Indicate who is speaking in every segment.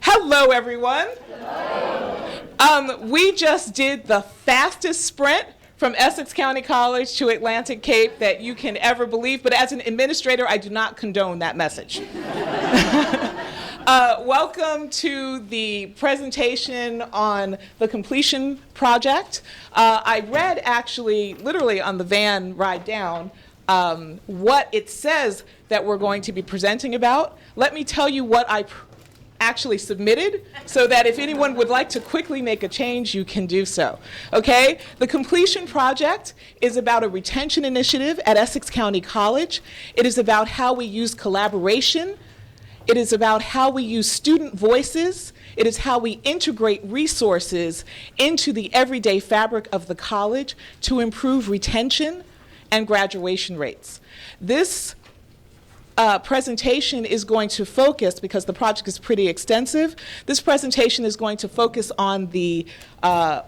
Speaker 1: Hello, everyone. Hello. We just did the fastest sprint from Essex County College to Atlantic Cape that you can ever believe, but as an administrator, I do not condone that message. Welcome to the presentation on the completion project. I read actually, literally on the van ride down, what it says that we're going to be presenting about. Let me tell you what I actually submitted so that if anyone would like to quickly make a change, you can do so. Okay? The completion project is about a retention initiative at Essex County College. It is about how we use collaboration. It is about how we use student voices. It is how we integrate resources into the everyday fabric of the college to improve retention and graduation rates. This presentation is going to focus, because the project is pretty extensive, this presentation is going to focus on the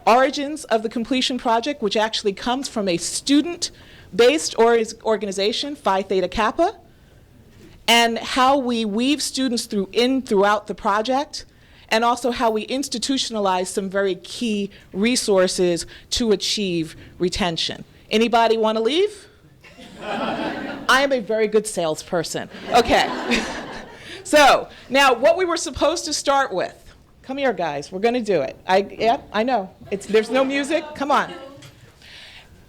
Speaker 1: origins of the completion project, which actually comes from a student-based organization, Phi Theta Kappa, and how we weave students throughout the project, and also how we institutionalize some very key resources to achieve retention. Anybody want to leave? I am a very good salesperson. Okay. So, now what we were supposed to start with. Come here, guys. We're going to do it. I know. There's no music. Come on.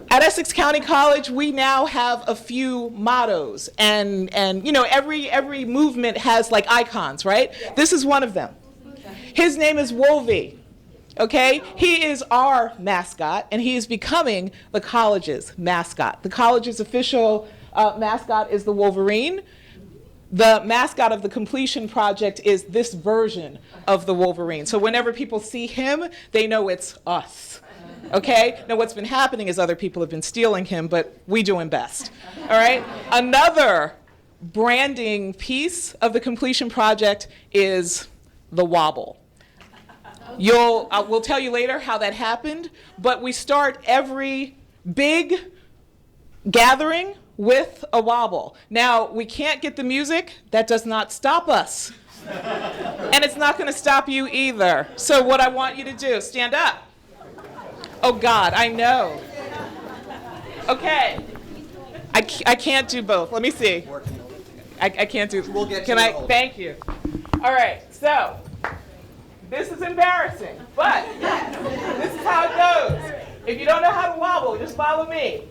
Speaker 1: At Essex County College, we now have a few mottos, and you know, every movement has like icons, right? Yeah. This is one of them. His name is Wolvie. Okay, he is our mascot, and he is becoming the college's mascot. The college's official mascot is the Wolverine. The mascot of the completion project is this version of the Wolverine. So whenever people see him, they know it's us. Okay? Now what's been happening is other people have been stealing him, but we do him best. All right? Another branding piece of the completion project is the wobble. We'll tell you later how that happened, but we start every big gathering with a wobble. Now, we can't get the music. That does not stop us. And it's not going to stop you either. So what I want you to do, stand up. Oh, God, I know. Okay. I can't do both. Let me see. I can't do. Can I? Thank you. All right, so. This is embarrassing, but this is how it goes. If you don't know how to wobble, just follow me.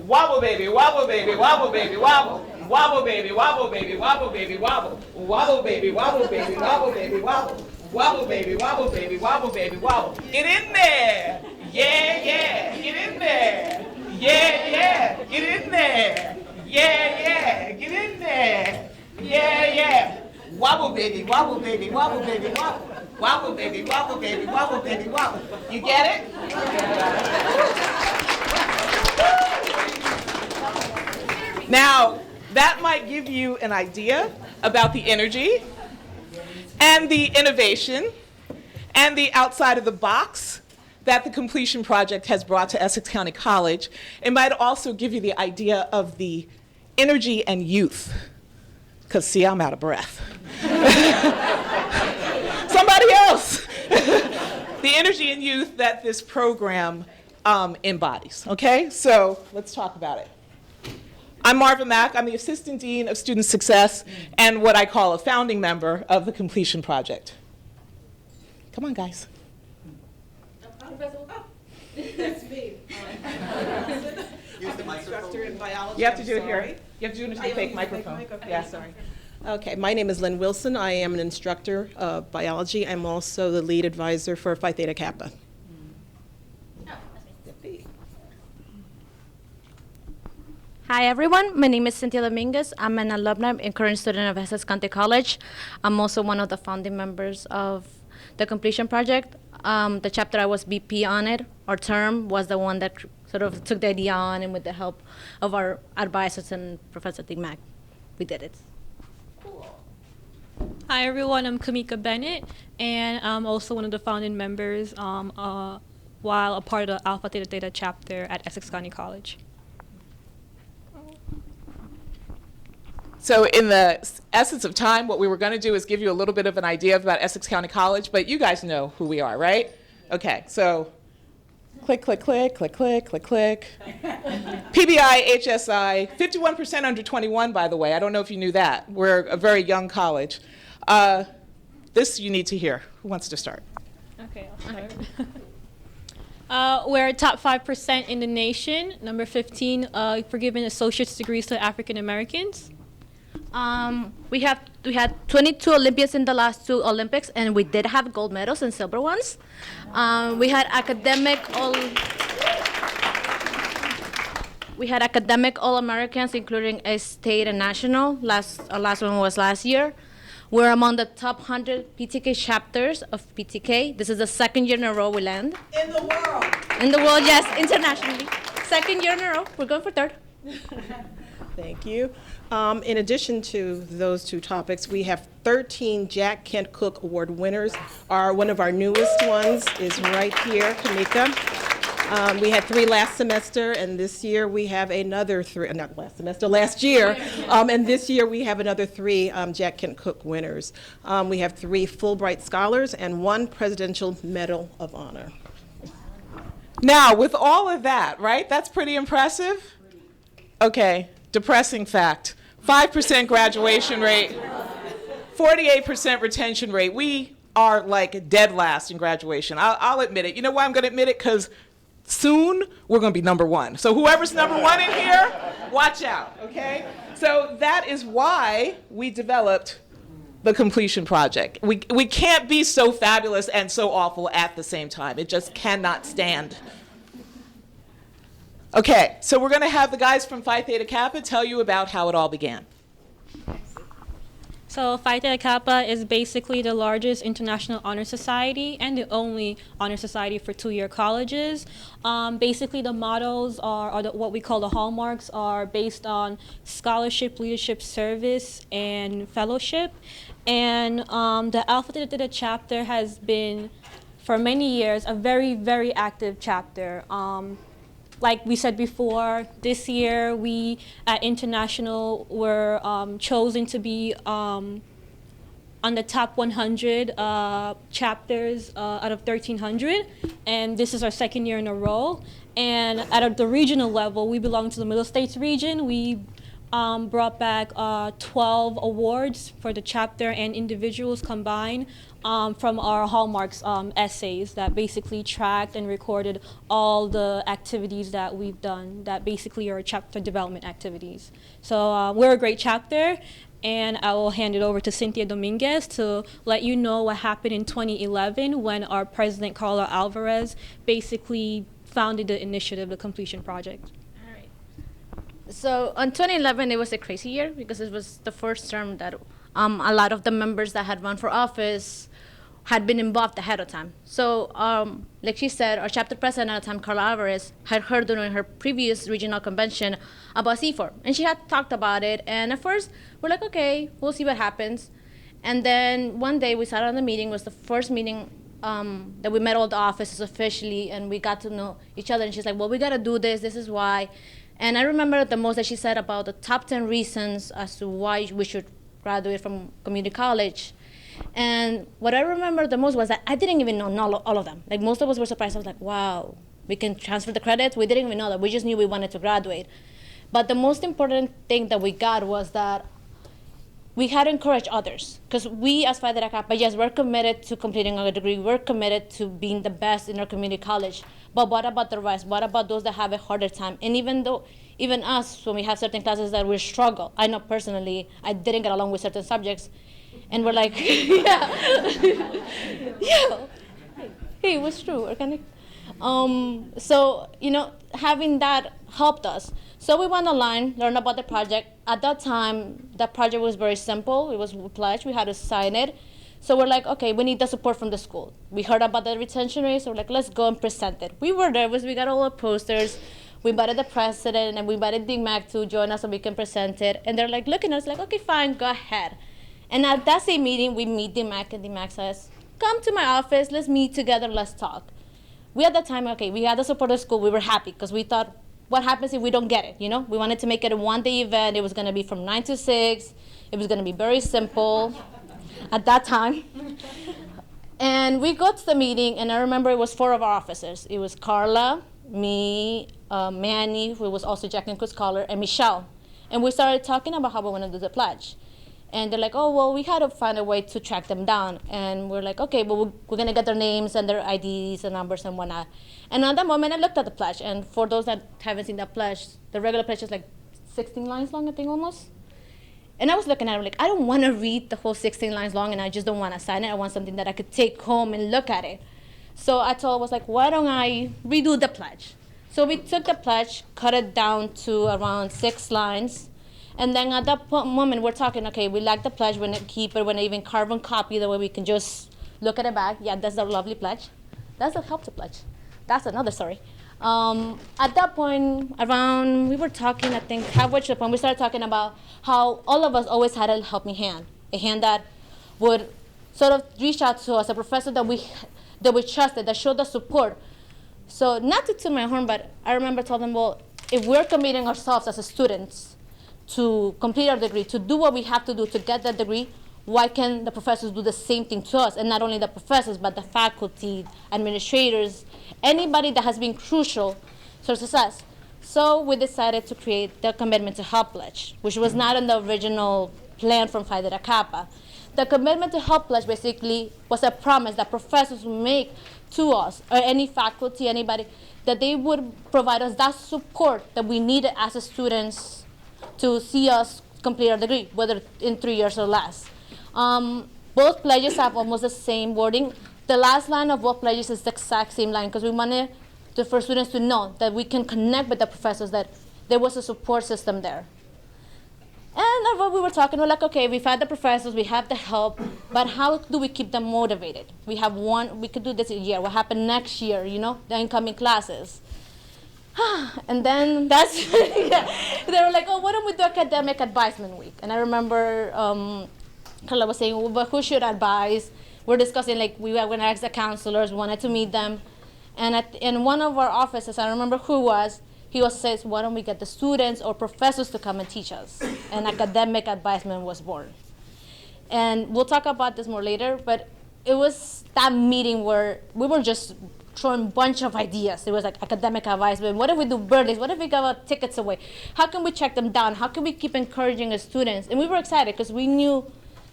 Speaker 1: Wobble, baby, wobble, baby, wobble, baby, wobble. Wobble, baby, wobble, baby, wobble, baby, wobble. Wobble, baby, wobble, baby, wobble, baby, wobble. Wobble, baby, wobble, baby, wobble, baby, wobble. Get in there. Yeah, yeah. Get in there. Yeah, yeah. Get in there. Yeah, yeah. Get in there. Yeah, yeah. Wobble, baby, wobble, baby, wobble, baby, wobble. Wobble, baby, wobble, baby, wobble, baby, wobble. You get it? Now, that might give you an idea about the energy and the innovation and the outside of the box that the completion project has brought to Essex County College. It might also give you the idea of the energy and youth. Because, see, I'm out of breath. Somebody else. The energy and youth that this program embodies. Okay, so let's talk about it. I'm Marva Mack. I'm the Assistant Dean of Student Success and what I call a founding member of the Completion Project. Come on, guys.
Speaker 2: That's me.
Speaker 3: Use the
Speaker 2: Instructor in biology.
Speaker 1: You have to do it here. You have to do it into the fake microphone.
Speaker 2: Yeah, sorry. Okay, my name is Lynn Wilson. I am an instructor of biology. I'm also the lead advisor for Phi Theta Kappa.
Speaker 4: Hi everyone, my name is Cynthia Dominguez. I'm an alumni and current student of Essex County College. I'm also one of the founding members of the completion project. The chapter I was BP on it, or term, was the one that sort of took the idea on, and with the help of our advisors and Professor Mack, we did it.
Speaker 5: Hi everyone, I'm Kamika Bennett, and I'm also one of the founding members while a part of the Alpha Theta Theta chapter at Essex County College.
Speaker 1: So in the essence of time, what we were going to do is give you a little bit of an idea about Essex County College, but you guys know who we are, right? Okay, so click, click, click, click, click, click, click. PBI, HSI, 51% under 21, by the way. I don't know if you knew that. We're a very young college. This you need to hear. Who wants to start?
Speaker 5: Okay, I'll start. We're top 5% in the nation. Number 15 for giving associate's degrees to African Americans.
Speaker 4: We had 22 Olympians in the last 2 Olympics, and we did have gold medals and silver ones. We had academic All-Americans, including a state and national. Last one was last year. We're among the top 100 PTK chapters of PTK. This is the 2nd year in a row we land.
Speaker 2: In the world.
Speaker 4: In the world, yes, internationally. 2nd year in a row. We're going for 3rd.
Speaker 2: Thank you. In addition to those 2 topics, we have 13 Jack Kent Cook Award winners. One of our newest ones is right here, Kamika. We had 3 last semester, and this year we have another 3, not last semester, last year. And this year we have another 3 Jack Kent Cook winners. We have 3 Fulbright scholars and 1 Presidential Medal of Honor.
Speaker 1: Now, with all of that, right, that's pretty impressive. Okay, depressing fact. 5% graduation rate, 48% retention rate. We are like dead last in graduation. I'll admit it. You know why I'm going to admit it? Because soon we're going to be number 1. So whoever's number 1 in here, watch out, okay? So that is why we developed the completion project. We can't be so fabulous and so awful at the same time. It just cannot stand. Okay, so we're going to have the guys from Phi Theta Kappa tell you about how it all began.
Speaker 5: So Phi Theta Kappa is basically the largest international honor society and the only honor society for 2-year colleges. Basically the mottos what we call the hallmarks are based on scholarship, leadership, service, and fellowship. And the Alpha Theta Theta chapter has been, for many years, a very, very active chapter. Like we said before, this year we at International were chosen to be on the top 100 chapters out of 1,300, and this is our 2nd year in a row. And at the regional level, we belong to the Middle States region. We brought back 12 awards for the chapter and individuals combined from our hallmarks essays that basically tracked and recorded all the activities that we've done that basically are chapter development activities. So we're a great chapter, and I will hand it over to Cynthia Dominguez to let you know what happened in 2011 when our president, Carla Alvarez, basically founded the initiative, the Completion Project.
Speaker 4: So in 2011, it was a crazy year because it was the first term that a lot of the members that had run for office had been involved ahead of time. So like she said, our chapter president at the time, Carla Alvarez, had heard during her previous regional convention about C4. And she had talked about it. And at first, we're like, okay, we'll see what happens. And then one day we sat on the meeting. It was the first meeting that we met all the officers officially, and we got to know each other. And she's like, well, we got to do this. This is why. And I remember the most that she said about the top 10 reasons as to why we should graduate from community college. And what I remember the most was that I didn't even know all of them. Like, most of us were surprised. I was like, wow, we can transfer the credits? We didn't even know that. We just knew we wanted to graduate. But the most important thing that we got was that we had to encourage others. Because we, as Phi Theta Kappa, yes, we're committed to completing our degree. We're committed to being the best in our community college. But what about the rest? What about those that have a harder time? And even us, when we have certain classes that we struggle, I know personally, I didn't get along with certain subjects. And we're like, yeah. Yeah. Hey, it was true. Organic. So, having that helped us. So we went online, learned about the project. At that time, the project was very simple. It was a pledge. We had to sign it. So we're like, okay, we need the support from the school. We heard about the retention rate, so we're like, let's go and present it. We were nervous. We got all the posters. We invited the president, and we invited DMAC to join us so we can present it. And they're like looking at us like, okay, fine, go ahead. And at that same meeting, we meet DMAC, and DMAC says, come to my office. Let's meet together. Let's talk. We at that time, okay, we had the support of school. We were happy because we thought what happens if we don't get it, you know? We wanted to make it a one-day event. It was going to be from 9 to 6. It was going to be very simple at that time. And we got to the meeting, and I remember it was 4 of our officers. It was Carla, me, Manny, who was also Jack and Cook Scholar, and Michelle. And we started talking about how we want to do the pledge. And they're like, oh, well, we had to find a way to track them down. And we're like, okay, well, we're going to get their names and their IDs and numbers and whatnot. And at that moment, I looked at the pledge. And for those that haven't seen that pledge, the regular pledge is like 16 lines long, I think, almost. And I was looking at it like, I don't want to read the whole 16 lines long, and I just don't want to sign it. I want something that I could take home and look at it. So I was like, why don't I redo the pledge? So we took the pledge, cut it down to around 6 lines. And then at that moment, we're talking, okay, we like the pledge, we're going to keep it, we're going to even carbon copy, that way we can just look at it back. Yeah, that's a lovely pledge. That's a help to pledge. That's another story. At that point, we were talking, I think, halfway through the point, we started talking about how all of us always had a helping hand, a hand that would sort of reach out to us, a professor that we trusted, that showed us support. So not to toot my horn, but I remember telling them, well, if we're committing ourselves as students to complete our degree, to do what we have to do to get that degree, why can't the professors do the same thing to us? And not only the professors, but the faculty, administrators, anybody that has been crucial to our success. So we decided to create the Commitment to Help Pledge, which was not in the original plan from Phi Theta Kappa. The Commitment to Help Pledge basically was a promise that professors would make to us, or any faculty, anybody, that they would provide us that support that we needed as students to see us complete our degree, whether in 3 years or less. Both pledges have almost the same wording. The last line of both pledges is the exact same line, because we wanted for students to know that we can connect with the professors, that there was a support system there. And what we were talking, we're like, okay, we've had the professors, we have the help, but how do we keep them motivated? We could do this a year. What happened next year, you know, the incoming classes? And then yeah, they were like, oh, why don't we do academic advisement week? And I remember Carla was saying, well, but who should advise? We're discussing, like, we were going to ask the counselors, wanted to meet them. And in one of our offices, I remember who says, why don't we get the students or professors to come and teach us? And academic advisement was born. And we'll talk about this more later, but it was that meeting where we were just throwing a bunch of ideas. It was like academic advisement. What if we do birthdays? What if we give out tickets away? How can we check them down? How can we keep encouraging the students? And we were excited because we knew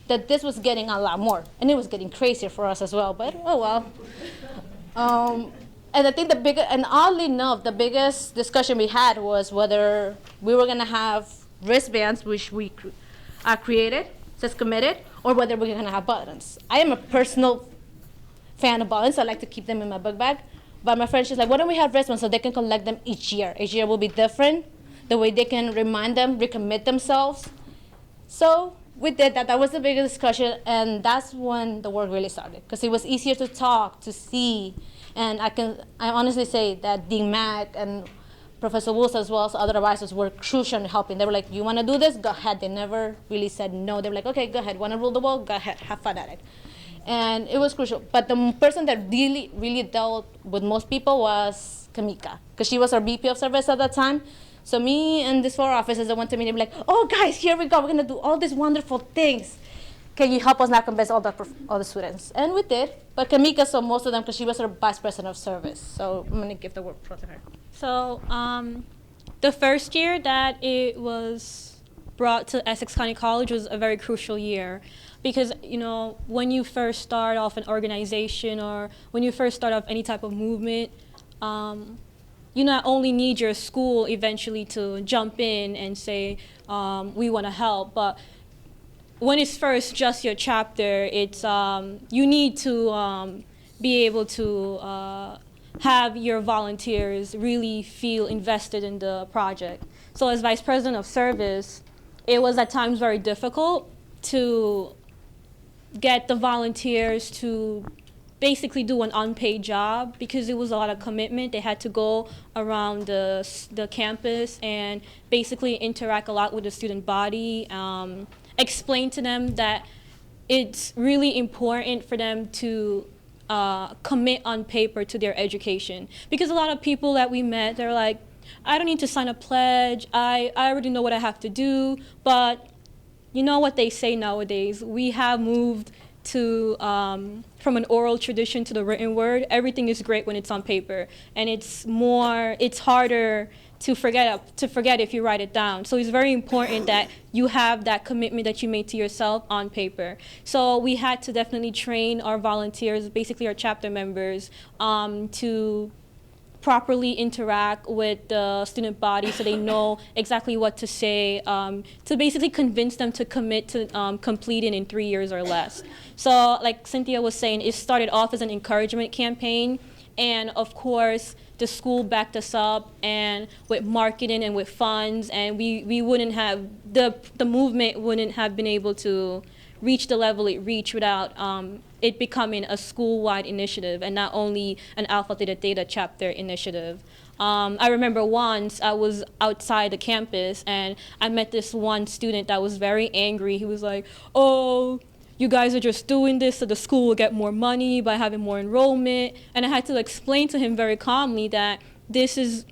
Speaker 4: that this was getting a lot more. And it was getting crazier for us as well, but oh well. And I think oddly enough, the biggest discussion we had was whether we were going to have wristbands, which we created, says committed, or whether we're going to have buttons. I am a personal fan of buttons. I like to keep them in my book bag. But my friend, she's like, why don't we have wristbands so they can collect them each year? Each year will be different. The way they can remind them, recommit themselves. So we did that. That was the biggest discussion. And that's when the work really started. Because it was easier to talk, to see. And I honestly say that Dean Mack and Professor Wilson, as well as other advisors, were crucial in helping. They were like, you want to do this? Go ahead. They never really said no. They were like, okay, go ahead. Want to rule the world? Go ahead. Have fun at it. And it was crucial. But the person that really, really dealt with most people was Kamika, because she was our VP of service at that time. So me and these 4 officers that went to me, they were like, oh, guys, here we go. We're going to do all these wonderful things. Can you help us now convince all the students? And we did. But Kamika saw most of them because she was our vice president of service. So I'm going to give the word to her.
Speaker 5: So the first year that it was brought to Essex County College was a very crucial year. Because, you know, when you first start off an organization or when you first start off any type of movement, you not only need your school eventually to jump in and say, we want to help, but when it's first just your chapter, it's you need to be able to have your volunteers really feel invested in the project. So as vice president of service, it was at times very difficult to get the volunteers to basically do an unpaid job because it was a lot of commitment. They had to go around the campus and basically interact a lot with the student body, explain to them that it's really important for them to commit on paper to their education. Because a lot of people that we met, they're like, I don't need to sign a pledge. I already know what I have to do. But you know what they say nowadays? We have moved to from an oral tradition to the written word. Everything is great when it's on paper, and it's harder to forget if you write it down. So it's very important that you have that commitment that you made to yourself on paper. So we had to definitely train our volunteers, basically our chapter members, to properly interact with the student body so they know exactly what to say, to basically convince them to commit to completing in 3 years or less. So like Cynthia was saying, it started off as an encouragement campaign, and of course the school backed us up and with marketing and with funds, and we wouldn't have, the movement wouldn't have been able to reach the level it reached without it becoming a school-wide initiative and not only an Alpha Theta Theta chapter initiative. I remember once I was outside the campus and I met this one student that was very angry. He was like, "Oh, you guys are just doing this so the school will get more money by having more enrollment." And I had to explain to him very calmly that this is,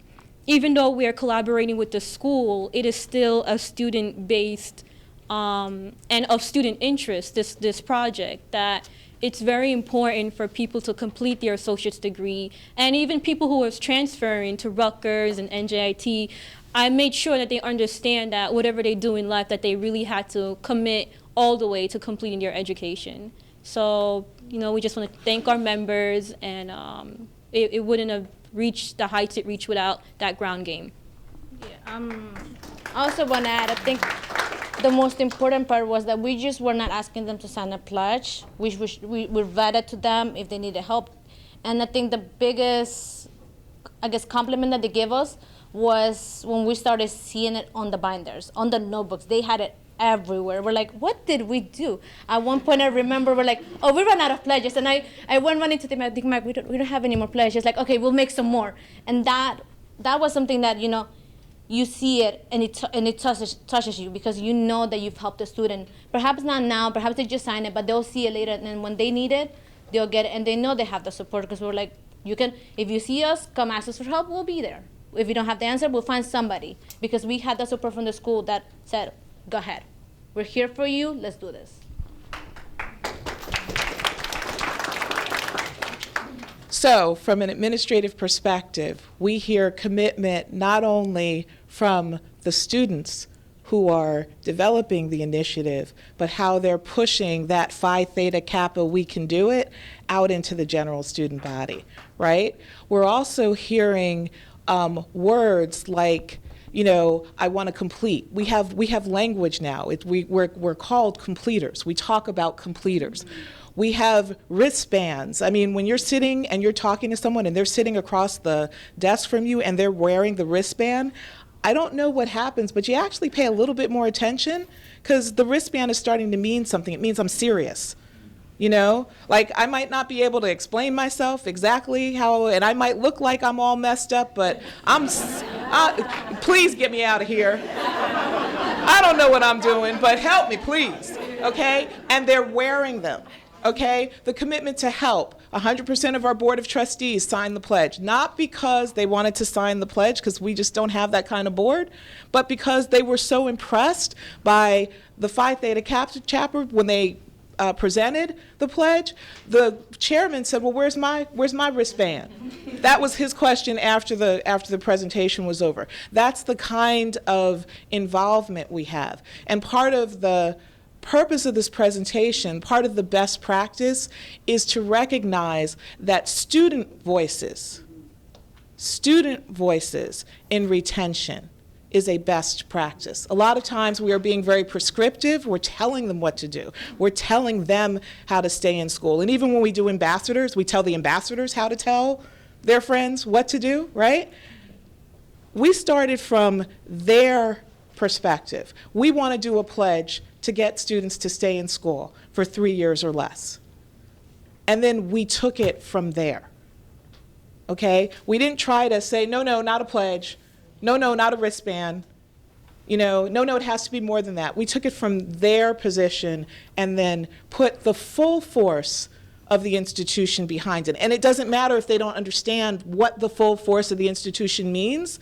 Speaker 5: even though we are collaborating with the school, it is still a student-based and of student interest, this project, that it's very important for people to complete their associate's degree, and even people who are transferring to Rutgers and NJIT, I made sure that they understand that whatever they do in life, that they really had to commit all the way to completing their education. So, we just want to thank our members, and it wouldn't have reached the heights it reached without that ground game.
Speaker 4: Yeah, I also want to add, I think the most important part was that we just were not asking them to sign a pledge. We vetted to them if they needed help. And I think the biggest, compliment that they gave us was when we started seeing it on the binders, on the notebooks. They had it everywhere. We're like, what did we do? At one point, I remember we're like, oh, we ran out of pledges. And I went running to them, I think, Mike, we don't have any more pledges. Like, okay, we'll make some more. And that was something that, you see it and it touches you, because you know that you've helped a student. Perhaps not now, perhaps they just sign it, but they'll see it later, and then when they need it, they'll get it, and they know they have the support, because we're like, if you see us, come ask us for help, we'll be there. If you don't have the answer, we'll find somebody, because we had the support from the school that said, go ahead, we're here for you, let's do this.
Speaker 1: So, from an administrative perspective, we hear commitment not only from the students who are developing the initiative, but how they're pushing that Phi Theta Kappa, we can do it, out into the general student body, right? We're also hearing words like, I want to complete. We have language now. We're called completers. We talk about completers. We have wristbands. I mean, when you're sitting and you're talking to someone and they're sitting across the desk from you and they're wearing the wristband, I don't know what happens, but you actually pay a little bit more attention, because the wristband is starting to mean something. It means I'm serious. Like, I might not be able to explain myself exactly how, and I might look like I'm all messed up, but please get me out of here. I don't know what I'm doing, but help me, please, okay? And they're wearing them, okay? The commitment to help. 100% of our Board of Trustees signed the pledge, not because they wanted to sign the pledge, because we just don't have that kind of board, but because they were so impressed by the Phi Theta Kappa chapter when they presented the pledge. The chairman said, well, where's my wristband? That was his question after the presentation was over. That's the kind of involvement we have. And part of the purpose of this presentation, part of the best practice, is to recognize that student voices in retention is a best practice. A lot of times we are being very prescriptive. We're telling them what to do. We're telling them how to stay in school. And even when we do ambassadors, we tell the ambassadors how to tell their friends what to do, right? We started from their perspective. We want to do a pledge to get students to stay in school for 3 years or less. And then we took it from there, okay? We didn't try to say, no, not a pledge. No, not a wristband. No, it has to be more than that. We took it from their position and then put the full force of the institution behind it. And it doesn't matter if they don't understand what the full force of the institution means.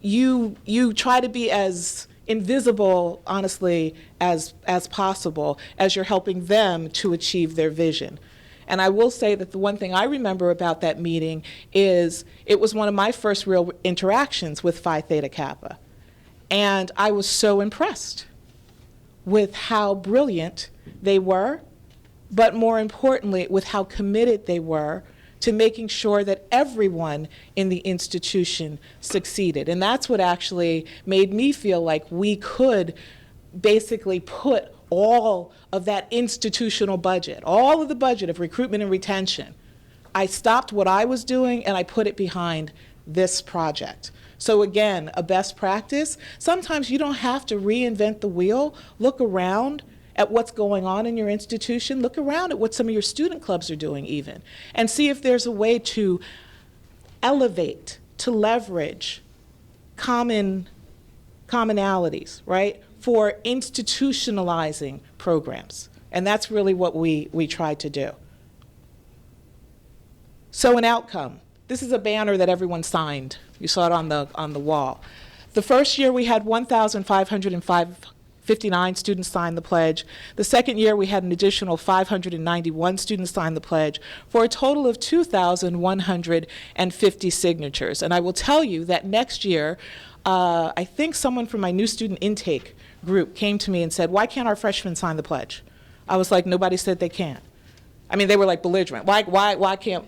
Speaker 1: you try to be as invisible, honestly, as possible as you're helping them to achieve their vision. And I will say that the one thing I remember about that meeting is it was one of my first real interactions with Phi Theta Kappa. And I was so impressed with how brilliant they were, but more importantly, with how committed they were to making sure that everyone in the institution succeeded. And that's what actually made me feel like we could basically put all of that institutional budget, all of the budget of recruitment and retention. I stopped what I was doing and I put it behind this project. So again, a best practice, sometimes you don't have to reinvent the wheel. Look around at what's going on in your institution. Look around at what some of your student clubs are doing even, and see if there's a way to elevate, to leverage commonalities, right, for institutionalizing programs. And that's really what we tried to do. So an outcome. This is a banner that everyone signed. You saw it on the wall. The first year we had 1,559 students sign the pledge. The second year we had an additional 591 students sign the pledge for a total of 2,150 signatures. And I will tell you that next year, I think someone from my new student intake group came to me and said, "Why can't our freshmen sign the pledge?" I was like, nobody said they can't. I mean, they were like belligerent. Why can't,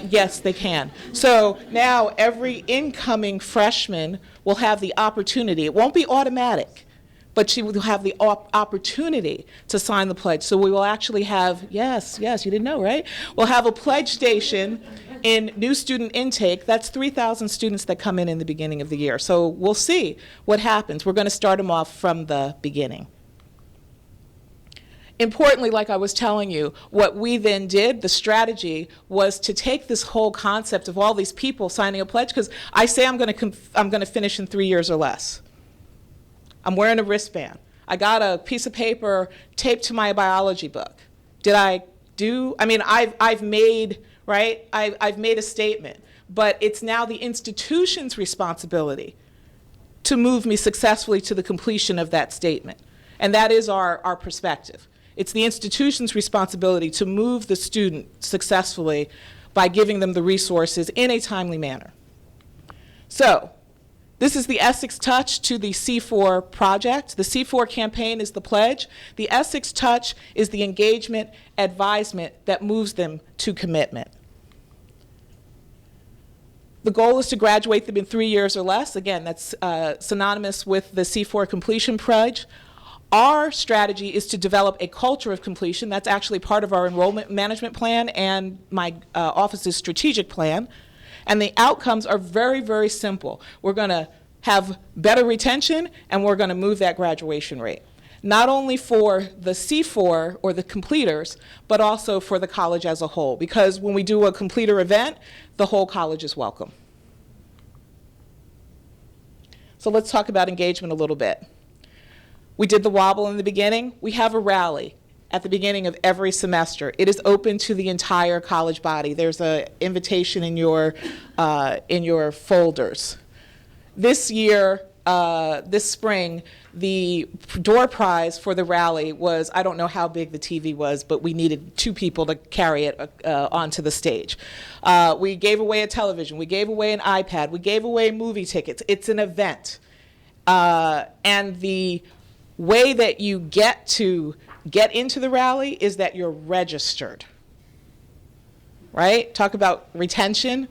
Speaker 1: yes, they can. So now every incoming freshman will have the opportunity. It won't be automatic, but she will have the opportunity to sign the pledge. So we will actually have, yes, you didn't know, right? We'll have a pledge station in new student intake. That's 3,000 students that come in the beginning of the year. So we'll see what happens. We're going to start them off from the beginning. Importantly, like I was telling you, what we then did, the strategy, was to take this whole concept of all these people signing a pledge, because I say I'm going to finish in 3 years or less. I'm wearing a wristband. I got a piece of paper taped to my biology book. Did I do? I mean, I've made, right? I've made a statement, but it's now the institution's responsibility to move me successfully to the completion of that statement. And that is our perspective. It's the institution's responsibility to move the student successfully by giving them the resources in a timely manner. So, this is the Essex Touch to the C4 project. The C4 campaign is the pledge. The Essex Touch is the engagement advisement that moves them to commitment. The goal is to graduate them in 3 years or less. Again, that's synonymous with the C4 completion pledge. Our strategy is to develop a culture of completion. That's actually part of our enrollment management plan and my office's strategic plan. And the outcomes are very, very simple. We're going to have better retention, and we're going to move that graduation rate. Not only for the C4 or the completers, but also for the college as a whole. Because when we do a completer event, the whole college is welcome. So let's talk about engagement a little bit. We did the wobble in the beginning. We have a rally at the beginning of every semester. It is open to the entire college body. There's an invitation in your folders. This year, this spring, the door prize for the rally was, I don't know how big the TV was, but we needed 2 people to carry it onto the stage. We gave away a television. We gave away an iPad. We gave away movie tickets. It's an event. And the way that you get into the rally is that you're registered, right? Talk about retention.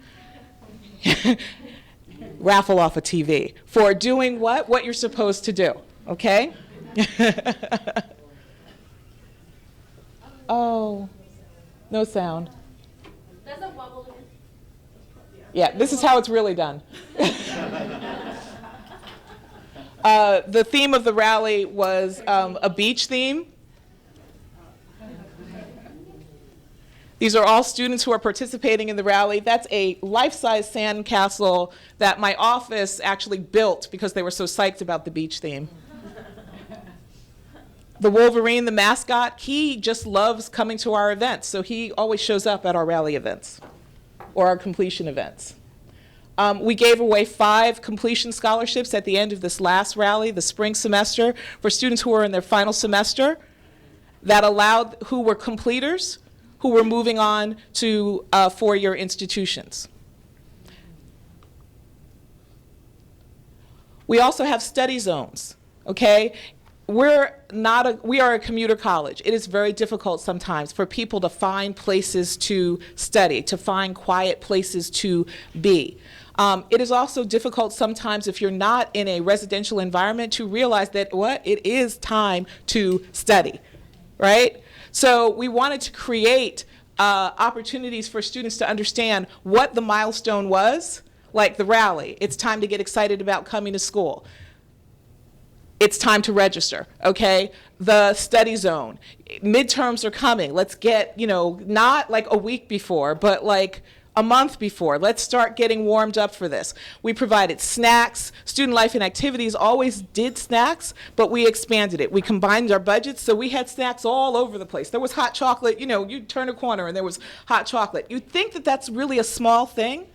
Speaker 1: Raffle off a TV for doing what you're supposed to do, okay? Oh, no sound.
Speaker 4: There's a wobble.
Speaker 1: Yeah, this is how it's really done. The theme of the rally was a beach theme. These are all students who are participating in the rally. That's a life-size sand castle that my office actually built because they were so psyched about the beach theme. The Wolverine, the mascot, he just loves coming to our events, so he always shows up at our rally events or our completion events. We gave away 5 completion scholarships at the end of this last rally, the spring semester, for students who were in their final semester that allowed, who were completers, who were moving on to 4-year institutions. We also have study zones, okay? We are a commuter college. It is very difficult sometimes for people to find places to study, to find quiet places to be. It is also difficult sometimes if you're not in a residential environment to realize that it is time to study, right? So we wanted to create opportunities for students to understand what the milestone was, like the rally. It's time to get excited about coming to school. It's time to register, okay? The study zone. Midterms are coming. Let's get, not like a week before, but like a month before. Let's start getting warmed up for this. We provided snacks. Student Life and Activities always did snacks, but we expanded it. We combined our budgets, so we had snacks all over the place. There was hot chocolate, you'd turn a corner and there was hot chocolate. You'd think that that's really a small thing.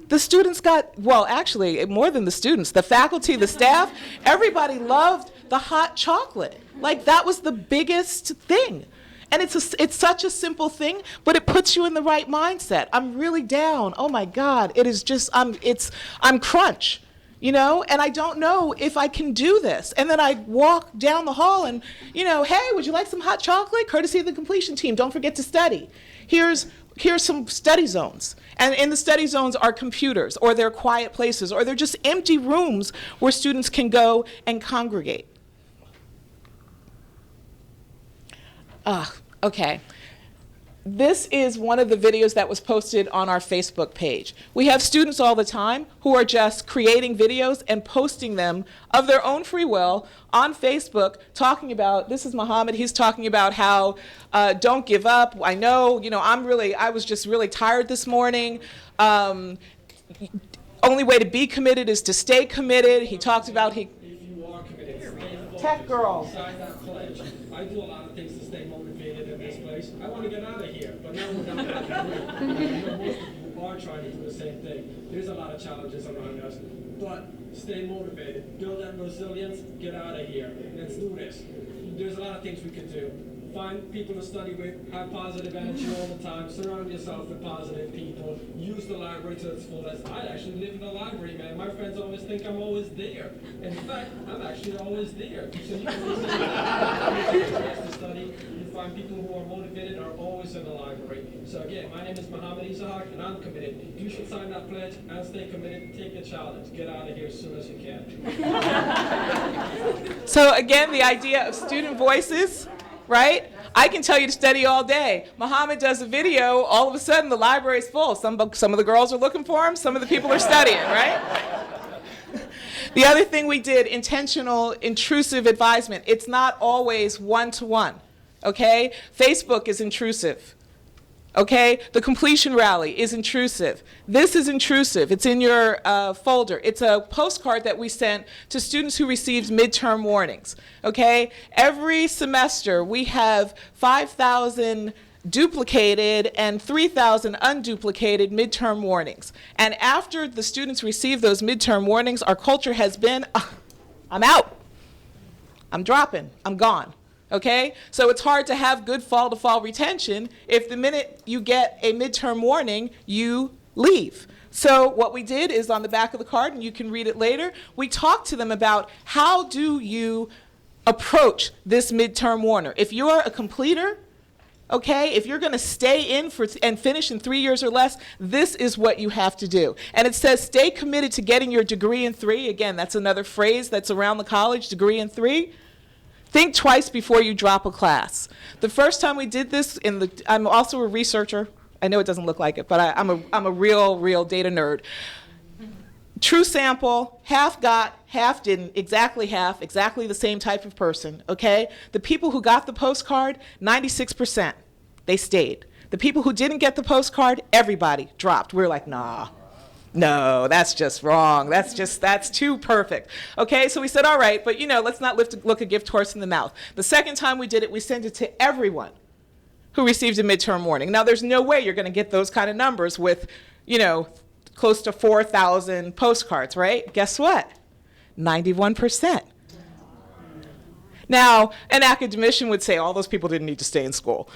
Speaker 1: The students got, well, actually, more than the students, the faculty, the staff, everybody loved the hot chocolate. Like, that was the biggest thing. And it's such a simple thing, but it puts you in the right mindset. I'm really down. Oh my God, it is just, I'm crunch, and I don't know if I can do this. And then I walk down the hall and, hey, would you like some hot chocolate? Courtesy of the completion team, don't forget to study. Here's some study zones. And in the study zones are computers, or they're quiet places, or they're just empty rooms where students can go and congregate. Okay. This is one of the videos that was posted on our Facebook page. We have students all the time who are just creating videos and posting them of their own free will on Facebook, talking about, this is Muhammad, he's talking about how don't give up. I know, I was just really tired this morning. Only way to be committed is to stay committed. He talked about,
Speaker 6: If you are committed, stay
Speaker 1: Tech girl.
Speaker 6: Sign that pledge. I do a lot of things to stay motivated in this place. I want to get out of here, but now we're not going to do it. Most people are trying to do the same thing. There's a lot of challenges around us, but stay motivated. Build that resilience. Get out of here. Let's do this. There's a lot of things we can do. Find people to study with, have positive energy all the time, surround yourself with positive people, use the library to its fullest. I actually live in the library, man. My friends always think I'm always there. In fact, I'm actually always there. So you can listen to study. You find people who are motivated are always in the library. So again, my name is Muhammad Isahak, and I'm committed. You should sign that pledge and stay committed. Take the challenge. Get out of here as soon as you can.
Speaker 1: So again, the idea of student voices, right? I can tell you to study all day. Muhammad does a video, all of a sudden the library is full. Some of the girls are looking for him, some of the people are studying, right? The other thing we did, intentional, intrusive advisement. It's not always one-to-one, okay? Facebook is intrusive. Okay, the completion rally is intrusive. This is intrusive. It's in your folder. It's a postcard that we sent to students who received midterm warnings. Okay, every semester we have 5,000 duplicated and 3,000 unduplicated midterm warnings. And after the students receive those midterm warnings, our culture has been, I'm out, I'm dropping, I'm gone. Okay, so it's hard to have good fall-to-fall retention if the minute you get a midterm warning, you leave. So what we did is on the back of the card, and you can read it later, we talked to them about how do you approach this midterm warner. If you're a completer, okay, if you're going to stay in and finish in 3 years or less, this is what you have to do. And it says stay committed to getting your degree in 3. Again, that's another phrase that's around the college, degree in 3. Think twice before you drop a class. The first time we did this, I'm also a researcher. I know it doesn't look like it, but I'm a real data nerd. True sample, half got, half didn't, exactly half, exactly the same type of person, okay? The people who got the postcard, 96%, they stayed. The people who didn't get the postcard, everybody dropped. We were like, nah. No, that's just wrong. That's too perfect. Okay, so we said, all right, but let's not look a gift horse in the mouth. The second time we did it, we sent it to everyone who received a midterm warning. Now, there's no way you're going to get those kind of numbers with, close to 4,000 postcards, right? Guess what? 91%. Now, an academician would say all those people didn't need to stay in school.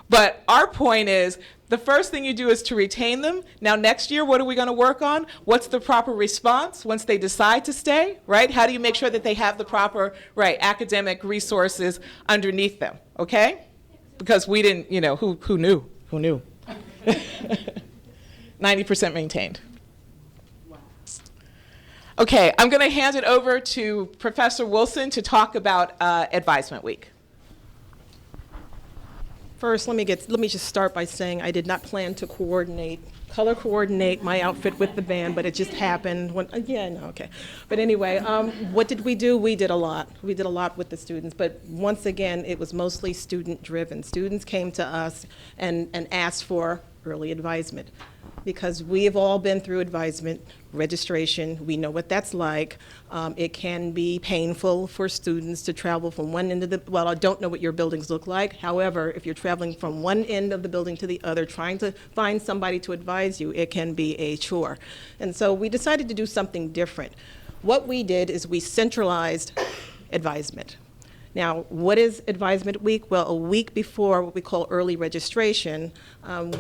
Speaker 1: But our point is, the first thing you do is to retain them. Now, next year, what are we going to work on? What's the proper response once they decide to stay, right? How do you make sure that they have the proper, right, academic resources underneath them, okay? Because we didn't, you know, who knew? Who knew? 90% maintained. Okay, I'm going to hand it over to Professor Wilson to talk about Advisement Week.
Speaker 2: First, let me just start by saying I did not plan to color coordinate my outfit with the band, but it just happened. Okay. But anyway, what did we do? We did a lot. We did a lot with the students, but once again, it was mostly student-driven. Students came to us and asked for early advisement, because we have all been through advisement registration. We know what that's like. It can be painful for students to travel from one end of the, well, I don't know what your buildings look like. However, if you're traveling from one end of the building to the other, trying to find somebody to advise you, it can be a chore. And so we decided to do something different. What we did is we centralized advisement. Now, what is Advisement Week? Well, a week before what we call early registration,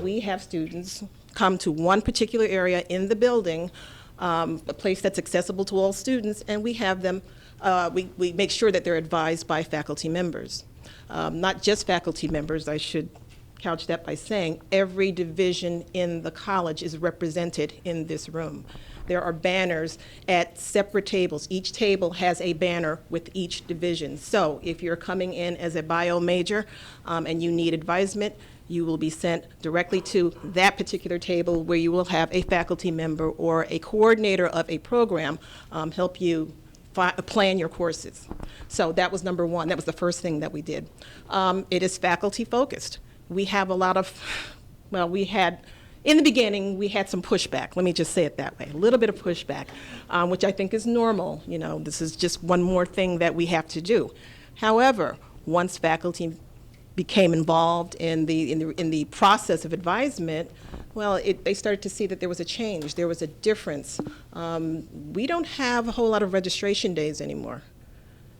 Speaker 2: we have students come to one particular area in the building, a place that's accessible to all students, and we have them, we make sure that they're advised by faculty members. Not just faculty members, I should couch that by saying every division in the college is represented in this room. There are banners at separate tables. Each table has a banner with each division. So if you're coming in as a bio major and you need advisement, you will be sent directly to that particular table where you will have a faculty member or a coordinator of a program help you plan your courses. So that was number one. That was the first thing that we did. It is faculty focused. We have a lot of, well, in the beginning, we had some pushback. Let me just say it that way. A little bit of pushback, which I think is normal. You know, this is just one more thing that we have to do. However, once faculty became involved in the process of advisement, well, they started to see that there was a change. There was a difference. We don't have a whole lot of registration days anymore.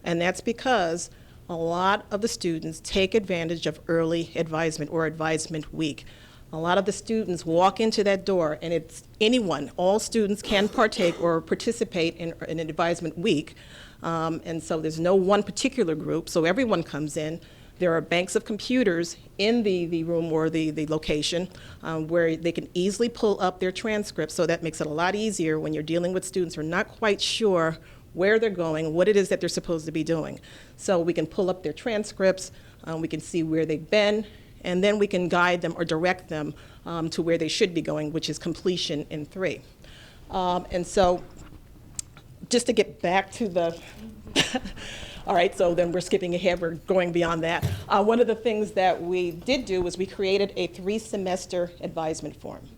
Speaker 2: And that's because a lot of the students take advantage of early advisement or advisement week. A lot of the students walk into that door, and it's anyone, all students can partake or participate in an advisement week. And so there's no one particular group, so everyone comes in. There are banks of computers in the room or the location where they can easily pull up their transcripts, so that makes it a lot easier when you're dealing with students who are not quite sure where they're going, what it is that they're supposed to be doing. So we can pull up their transcripts, we can see where they've been, and then we can guide them or direct them to where they should be going, which is completion in 3. And so just to get back to the, all right, so then we're skipping ahead, we're going beyond that. One of the things that we did do was we created a 3-semester advisement form.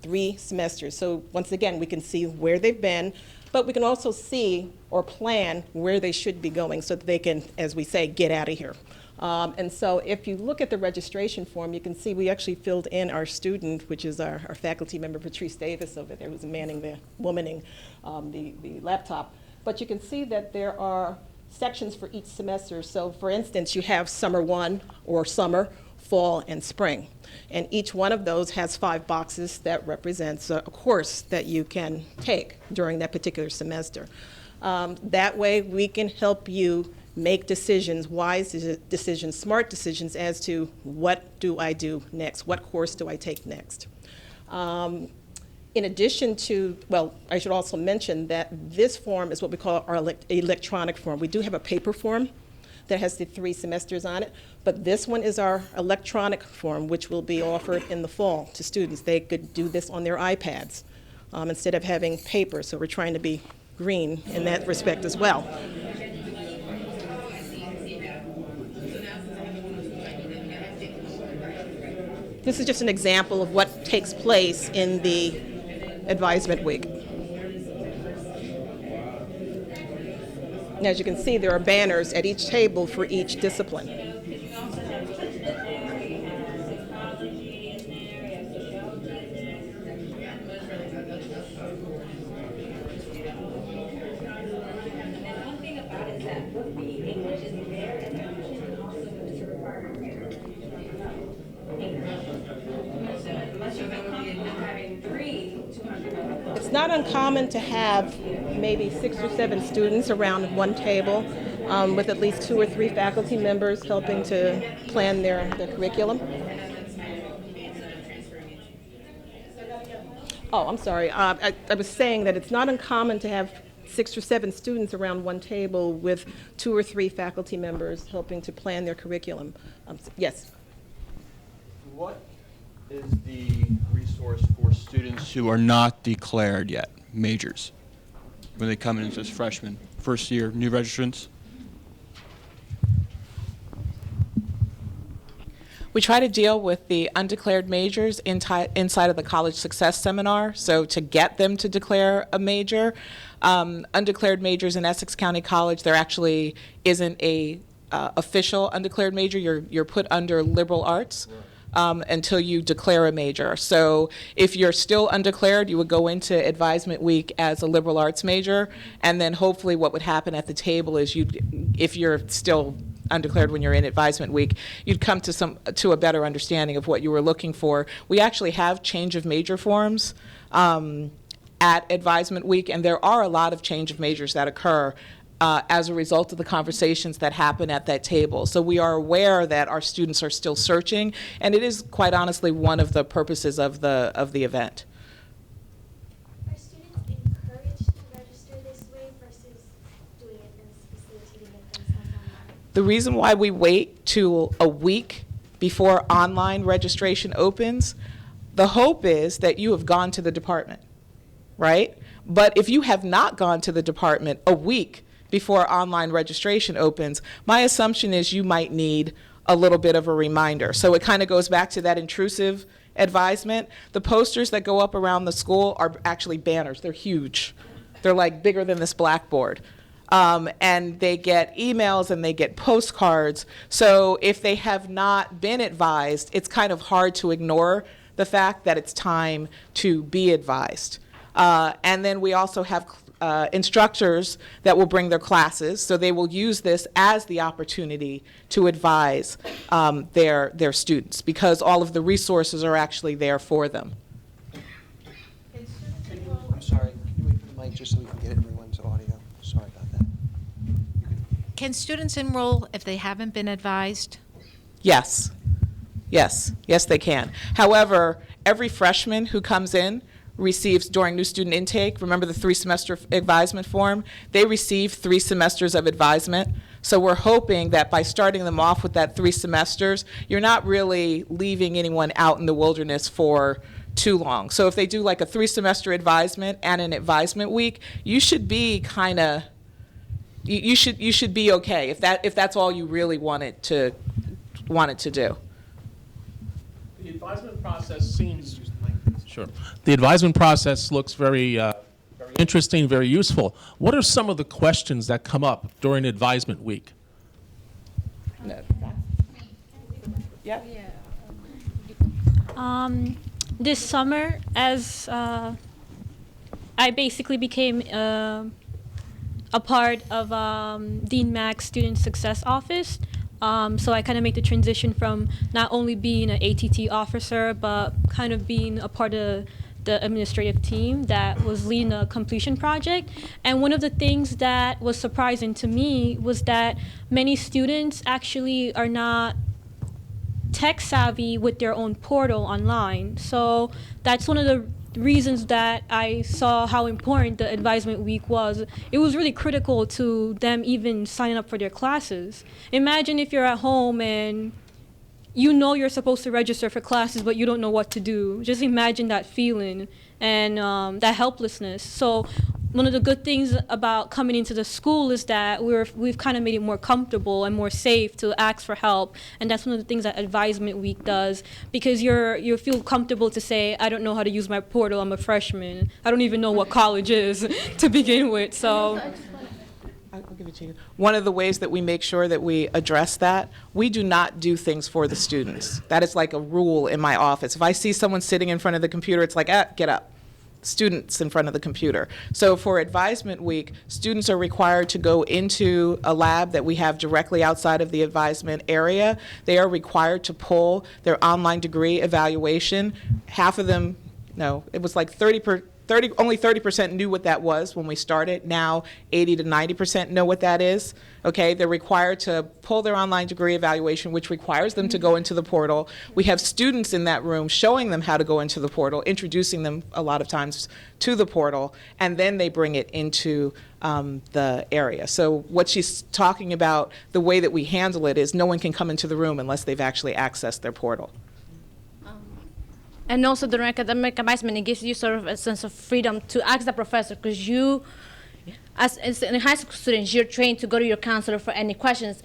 Speaker 2: 3 semesters. So once again, we can see where they've been, but we can also see or plan where they should be going so that they can, as we say, get out of here. And so if you look at the registration form, you can see we actually filled in our student, which is our faculty member, Patrice Davis over there, who's manning the the laptop. But you can see that there are sections for each semester. So for instance, you have summer 1 or summer, fall, and spring. And each one of those has 5 boxes that represents a course that you can take during that particular semester. That way we can help you make decisions, wise decisions, smart decisions as to what do I do next, what course do I take next. In addition to, well, I should also mention that this form is what we call our electronic form. We do have a paper form that has the 3 semesters on it, but this one is our electronic form, which will be offered in the fall to students. They could do this on their iPads instead of having paper, so we're trying to be green in that respect as well. This is just an example of what takes place in the advisement week. And as you can see, there are banners at each table for each discipline.
Speaker 7: that would be English is there, and then also to require English. So unless you feel comfortable having 200.
Speaker 2: It's not uncommon to have maybe 6 or 7 students around one table with at least 2 or 3 faculty members helping to plan their curriculum. Oh, I'm sorry. I was saying that it's not uncommon to have 6 or 7 students around one table with 2 or 3 faculty members helping to plan their curriculum. Yes?
Speaker 3: What is the resource for students who are not declared yet majors when they come in as freshmen, first year, new registrants?
Speaker 1: We try to deal with the undeclared majors inside of the College Success Seminar, so to get them to declare a major. Undeclared majors in Essex County College, there actually isn't a official undeclared major. You're put under liberal arts until you declare a major. So if you're still undeclared, you would go into advisement week as a liberal arts major, and then hopefully what would happen at the table is if you're still undeclared when you're in advisement week, you'd come to a better understanding of what you were looking for. We actually have change of major forms at advisement week, and there are a lot of change of majors that occur as a result of the conversations that happen at that table. So we are aware that our students are still searching, and it is quite honestly one of the purposes of the event.
Speaker 8: Are students encouraged to register this way versus doing it and facilitating it themselves online?
Speaker 1: The reason why we wait till a week before online registration opens, the hope is that you have gone to the department, right? But if you have not gone to the department a week before online registration opens, my assumption is you might need a little bit of a reminder. So it kind of goes back to that intrusive advisement. The posters that go up around the school are actually banners. They're huge. They're like bigger than this blackboard. And they get emails and they get postcards. So if they have not been advised, it's kind of hard to ignore the fact that it's time to be advised. And then we also have instructors that will bring their classes, so they will use this as the opportunity to advise their students, because all of the resources are actually there for them.
Speaker 9: I'm sorry, can you wait for the mic just so we can get everyone's audio? Sorry about that.
Speaker 10: Can students enroll if they haven't been advised?
Speaker 1: Yes, they can. However, every freshman who comes in receives, during new student intake, remember the 3-semester advisement form? They receive 3 semesters of advisement. So we're hoping that by starting them off with that 3 semesters, you're not really leaving anyone out in the wilderness for too long. So if they do like a 3-semester advisement and an advisement week, you should be kind of, you should be okay if that's all you really wanted to do.
Speaker 11: The advisement process seems. Sure. The advisement process looks very interesting, very useful. What are some of the questions that come up during advisement week?
Speaker 5: This summer, as I basically became a part of Dean Mack's Student Success Office. So I kind of made the transition from not only being an ATT officer, but kind of being a part of the administrative team that was leading a completion project. And one of the things that was surprising to me was that many students actually are not tech savvy with their own portal online. So that's one of the reasons that I saw how important the advisement week was. It was really critical to them even signing up for their classes. Imagine if you're at home and you know you're supposed to register for classes, but you don't know what to do. Just imagine that feeling and that helplessness. So one of the good things about coming into the school is that we've kind of made it more comfortable and more safe to ask for help, and that's one of the things that Advisement Week does, because you feel comfortable to say, I don't know how to use my portal, I'm a freshman, I don't even know what college is to begin with. So
Speaker 1: I'll give it to you. One of the ways that we make sure that we address that, we do not do things for the students. That is like a rule in my office. If I see someone sitting in front of the computer, it's like, get up. students in front of the computer. So for advisement week, students are required to go into a lab that we have directly outside of the advisement area. They are required to pull their online degree evaluation. Half of them, no, it was like only 30% knew what that was when we started. Now 80 to 90% know what that is. Okay, they're required to pull their online degree evaluation, which requires them to go into the portal. We have students in that room showing them how to go into the portal, introducing them a lot of times to the portal, and then they bring it into the area. So what she's talking about, the way that we handle it is no one can come into the room unless they've actually accessed their portal.
Speaker 4: And also during academic advisement, it gives you sort of a sense of freedom to ask the professor, because you, as in high school students, you're trained to go to your counselor for any questions.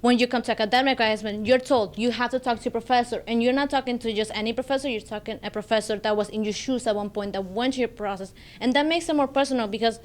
Speaker 4: When you come to academic advisement, you're told you have to talk to your professor, and you're not talking to just any professor, you're talking a professor that was in your shoes at one point, that went through your process. And that makes it more personal because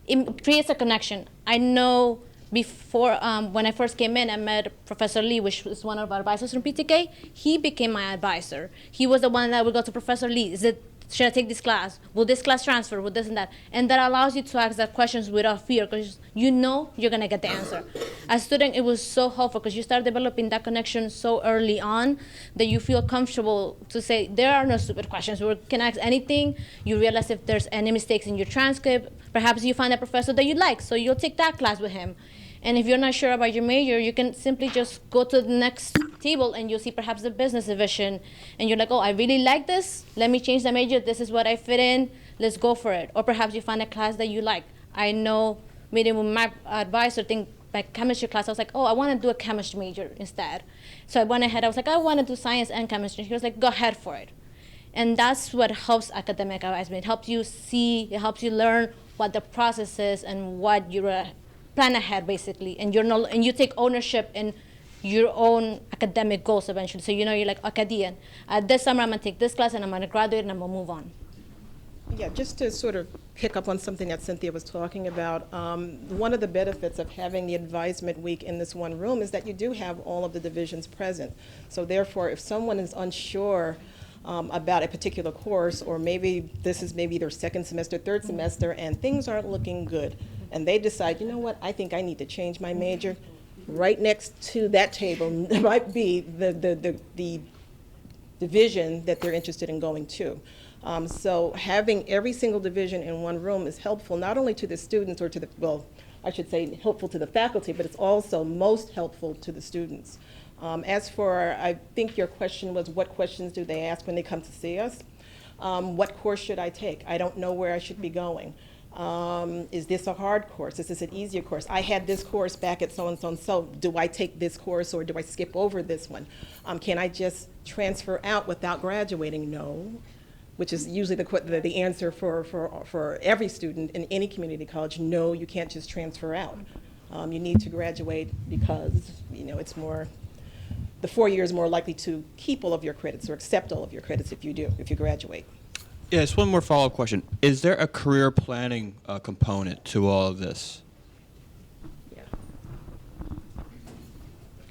Speaker 4: it creates a connection. I know before, when I first came in, I met Professor Lee, which was one of our advisors from PTK. He became my advisor. He was the one that would go to Professor Lee. Should I take this class? Will this class transfer? Will this and that? And that allows you to ask that questions without fear, because you know you're going to get the answer. As a student, it was so helpful because you start developing that connection so early on that you feel comfortable to say, there are no stupid questions. We can ask anything. You realize if there's any mistakes in your transcript. Perhaps you find a professor that you like, so you'll take that class with him. And if you're not sure about your major, you can simply just go to the next table and you'll see perhaps the business division. And you're like, oh, I really like this. Let me change the major. This is what I fit in. Let's go for it. Or perhaps you find a class that you like. I know, meeting with my advisor, my chemistry class, I was like, oh, I want to do a chemistry major instead. So I went ahead. I was like, I want to do science and chemistry. He was like, go ahead for it. And that's what helps academic advisement. It helps you see, it helps you learn what the process is and what you're plan ahead, basically, and you take ownership in your own academic goals eventually. So you're like, okay, this summer I'm gonna take this class and I'm gonna graduate and I'm gonna move on.
Speaker 2: Yeah, just to sort of pick up on something that Cynthia was talking about, one of the benefits of having the advisement week in this one room is that you do have all of the divisions present. So therefore, if someone is unsure about a particular course, or maybe this is their second semester, third semester, and things aren't looking good, and they decide, you know what, I think I need to change my major, right next to that table might be the division that they're interested in going to. So having every single division in one room is helpful, not only to the students or to the, well, I should say helpful to the faculty, but it's also most helpful to the students. As for, I think your question was, what questions do they ask when they come to see us? What course should I take? I don't know where I should be going. Is this a hard course? Is this an easier course? I had this course back at so-and-so and so. Do I take this course or do I skip over this one? Can I just transfer out without graduating? No, which is usually the answer for every student in any community college. No, you can't just transfer out. You need to graduate because, it's more, the 4 years more likely to keep all of your credits or accept all of your credits if you graduate.
Speaker 3: Yes, one more follow-up question. Is there a career planning component to all of this?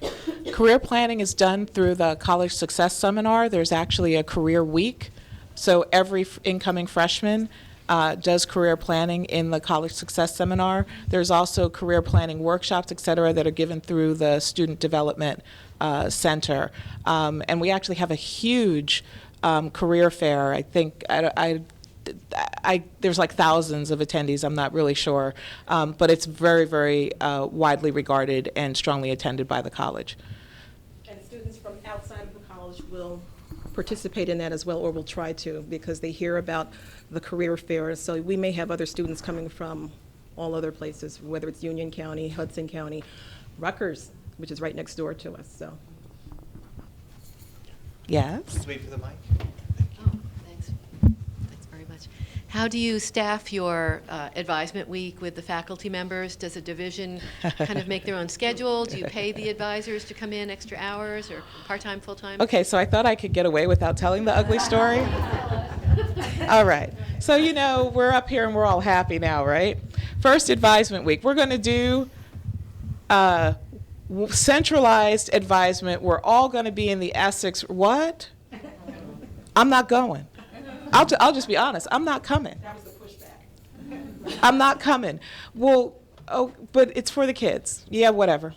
Speaker 2: Yeah.
Speaker 1: Career planning is done through the College Success Seminar. There's actually a career week. So every incoming freshman does career planning in the College Success Seminar. There's also career planning workshops, et cetera, that are given through the Student Development Center. And we actually have a huge career fair. I think there's like thousands of attendees. I'm not really sure, but it's very, very widely regarded and strongly attended by the college.
Speaker 2: And students from outside of the college will participate in that as well, or will try to, because they hear about the career fair. So we may have other students coming from all other places, whether it's Union County, Hudson County, Rutgers, which is right next door to us. So.
Speaker 1: Yes.
Speaker 9: Please wait for the mic.
Speaker 12: Oh, thanks. Thanks very much. How do you staff your advisement week with the faculty members? Does a division kind of make their own schedule? Do you pay the advisors to come in extra hours, or part-time, full-time?
Speaker 1: Okay, so I thought I could get away without telling the ugly story. All right. So, we're up here and we're all happy now, right? First advisement week. We're going to do centralized advisement. We're all going to be in the Essex. What? I'm not going. I'll just be honest. I'm not coming.
Speaker 2: That was the pushback.
Speaker 1: I'm not coming. Well, oh, but it's for the kids. Yeah, whatever.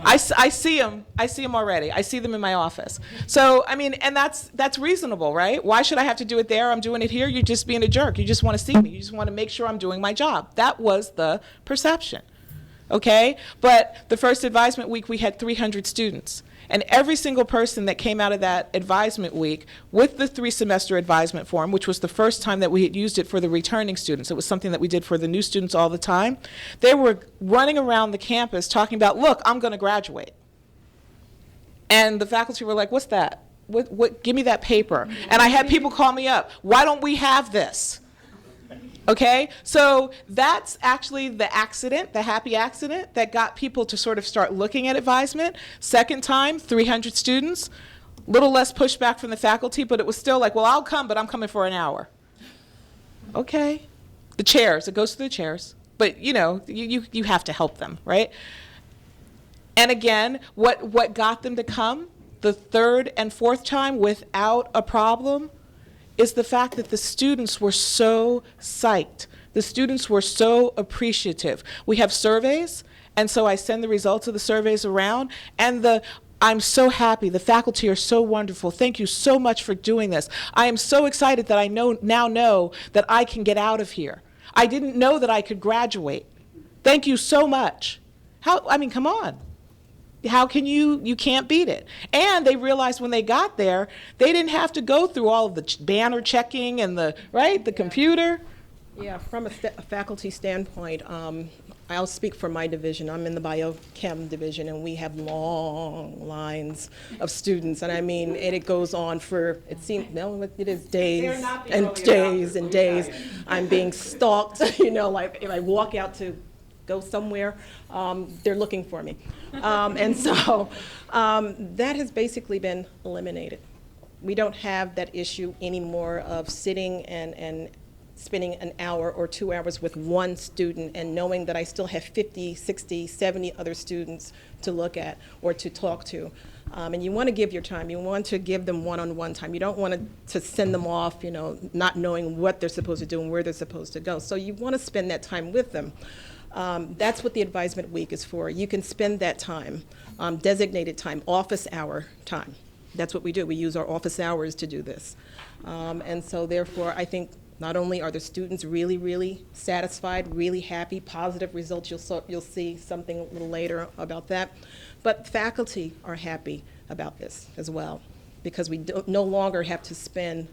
Speaker 1: I see them. I see them already. I see them in my office. So, I mean, and that's reasonable, right? Why should I have to do it there? I'm doing it here. You're just being a jerk. You just want to see me. You just want to make sure I'm doing my job. That was the perception, okay? But the first advisement week, we had 300 students. And every single person that came out of that advisement week with the 3-semester advisement form, which was the first time that we had used it for the returning students, it was something that we did for the new students all the time, they were running around the campus talking about, look, I'm going to graduate. And the faculty were like, what's that? What, give me that paper. And I had people call me up, why don't we have this? Okay, so that's actually the accident, the happy accident that got people to sort of start looking at advisement. Second time, 300 students, little less pushback from the faculty, but it was still like, well, I'll come, but I'm coming for an hour. Okay, the chairs, it goes to the chairs, but you know, you have to help them, right? And again, what got them to come the third and fourth time without a problem is the fact that the students were so psyched. The students were so appreciative. We have surveys, and so I send the results of the surveys around, and I'm so happy. The faculty are so wonderful. Thank you so much for doing this. I am so excited that I now know that I can get out of here. I didn't know that I could graduate. Thank you so much. I mean, come on. How can you can't beat it. And they realized when they got there, they didn't have to go through all of the banner checking and the computer.
Speaker 2: Yeah, from a faculty standpoint, I'll speak for my division. I'm in the biochem division, and we have long lines of students. And I mean, and it goes on for, it seems, no, it is days and days and days. I'm being stalked, you know, like if I walk out to go somewhere, they're looking for me. And so that has basically been eliminated. We don't have that issue anymore of sitting and spending an hour or 2 hours with one student and knowing that I still have 50, 60, 70 other students to look at or to talk to. And you want to give your time. You want to give them one-on-one time. You don't want to send them off, you know, not knowing what they're supposed to do and where they're supposed to go. So you want to spend that time with them. That's what the advisement week is for. You can spend that time, designated time, office hour time. That's what we do. We use our office hours to do this. And so therefore, I think not only are the students really, really satisfied, really happy, positive results, you'll see something a little later about that, but faculty are happy about this as well, because we no longer have to spend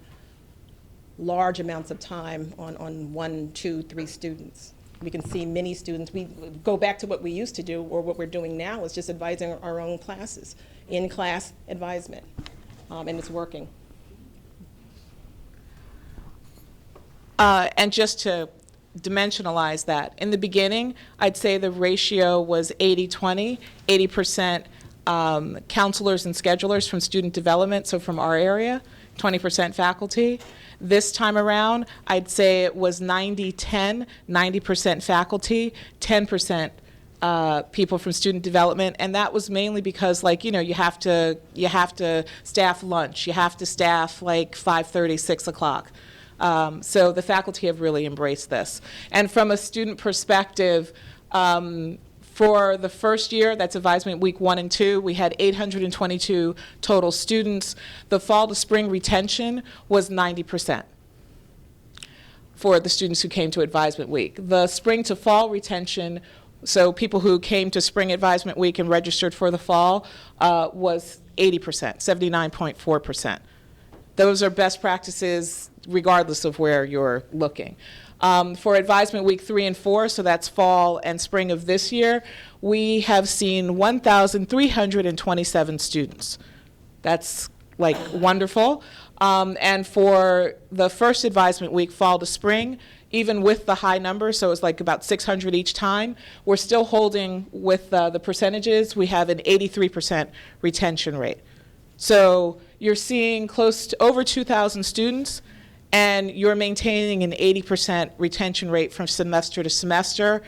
Speaker 2: large amounts of time on 1, 2, 3 students. We can see many students. We go back to what we used to do, or what we're doing now is just advising our own classes, in-class advisement, and it's working.
Speaker 1: And just to dimensionalize that, in the beginning, I'd say the ratio was 80-20, 80% counselors and schedulers from student development, so from our area, 20% faculty. This time around, I'd say it was 90-10, 90% faculty, 10% people from student development, and that was mainly because, like, you know, you have to staff lunch, you have to staff like 5:30, 6 o'clock. So the faculty have really embraced this. And from a student perspective, for the first year, that's advisement week 1 and 2, we had 822 total students. The fall to spring retention was 90% for the students who came to advisement week. The spring to fall retention, so people who came to spring advisement week and registered for the fall, was 80%, 79.4%. Those are best practices regardless of where you're looking. For advisement week 3 and 4, so that's fall and spring of this year, we have seen 1,327 students. That's like wonderful. And for the first advisement week, fall to spring, even with the high number, so it's like about 600 each time, we're still holding with the percentages. We have an 83% retention rate. So you're seeing close to over 2,000 students, and you're maintaining an 80% retention rate from semester to semester,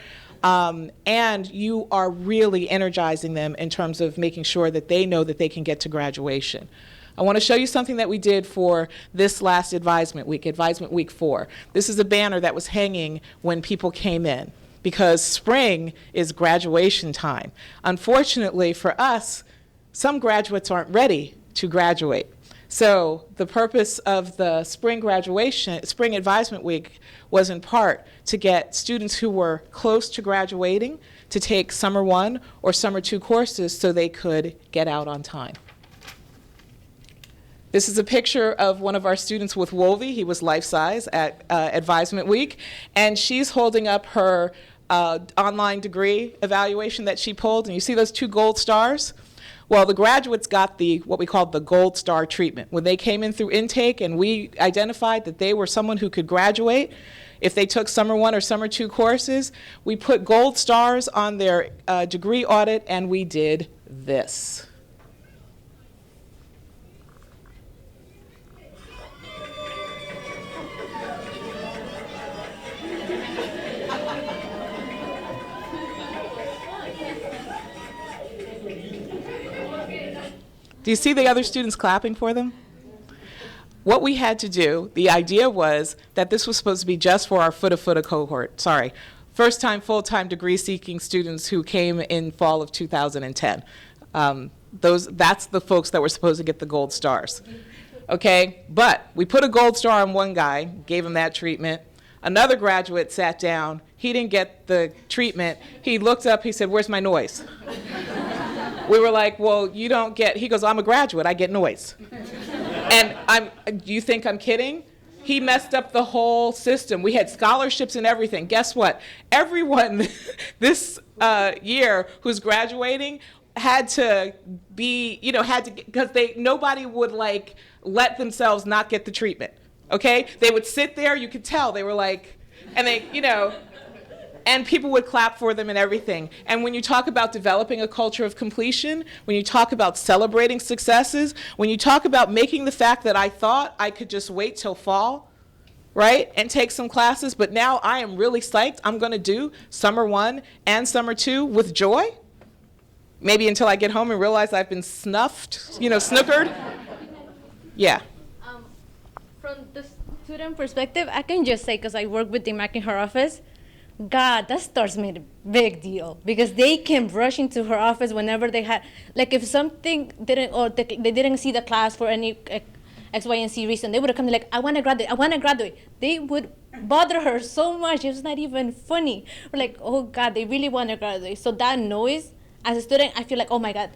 Speaker 1: and you are really energizing them in terms of making sure that they know that they can get to graduation. I want to show you something that we did for this last Advisement Week 4. This is a banner that was hanging when people came in, because spring is graduation time. Unfortunately for us, some graduates aren't ready to graduate. So the purpose of the spring Advisement Week was in part to get students who were close to graduating to take Summer 1 or Summer 2 courses so they could get out on time. This is a picture of one of our students with Wolvie. He was life-size at Advisement Week, and she's holding up her online degree evaluation that she pulled, and you see those 2 gold stars? Well, the graduates got what we call the gold star treatment. When they came in through intake and we identified that they were someone who could graduate, if they took Summer 1 or Summer 2 courses, we put gold stars on their degree audit, and we did this. Do you see the other students clapping for them? What we had to do, the idea was that this was supposed to be just for our FUTA cohort, first-time, full-time degree-seeking students who came in fall of 2010. That's the folks that were supposed to get the gold stars. Okay, but we put a gold star on one guy, gave him that treatment. Another graduate sat down, he didn't get the treatment. He looked up, he said, "Where's my noise?" We were like, "Well, you don't get," he goes, "I'm a graduate, I get noise." And do you think I'm kidding? He messed up the whole system. We had scholarships and everything. Guess what? Everyone this year who's graduating had to be, because nobody would let themselves not get the treatment, okay? They would sit there, you could tell, they were like, and they, and people would clap for them and everything. And when you talk about developing a culture of completion, when you talk about celebrating successes, when you talk about making the fact that I thought I could just wait till fall, right, and take some classes, but now I am really psyched, I'm gonna do Summer 1 and Summer 2 with joy, maybe until I get home and realize I've been snookered. Yeah.
Speaker 4: From the student perspective, I can just say, because I work with the Mack in her office, God, that stars made a big deal, because they came rushing to her office whenever they had, if something didn't, or they didn't see the class for any X, Y, and Z reason, they would have come like, I want to graduate. They would bother her so much, it was not even funny. We're like, oh God, they really want to graduate. So that noise, as a student, I feel like, oh my God,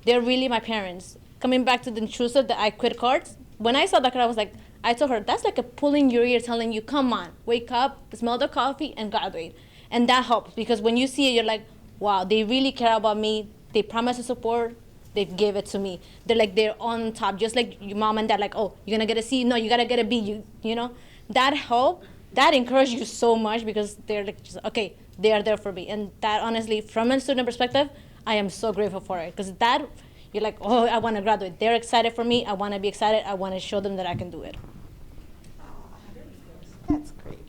Speaker 4: they're really my parents. Coming back to the intrusive, the I quit cards, when I saw that card, I was like, I told her, that's like a pull in your ear telling you, come on, wake up, smell the coffee, and graduate. And that helps, because when you see it, you're like, wow, they really care about me. They promise to support. They give it to me. They're on top, just like your mom and dad, like, oh, you're going to get a C? No, you got to get a B. You know? That help, that encourages you so much, because they're like, just, okay, they are there for me. And that, honestly, from a student perspective, I am so grateful for it, because that, you're like, oh, I want to graduate. They're excited for me. I want to be excited. I want to show them that I can do it.
Speaker 1: That's great.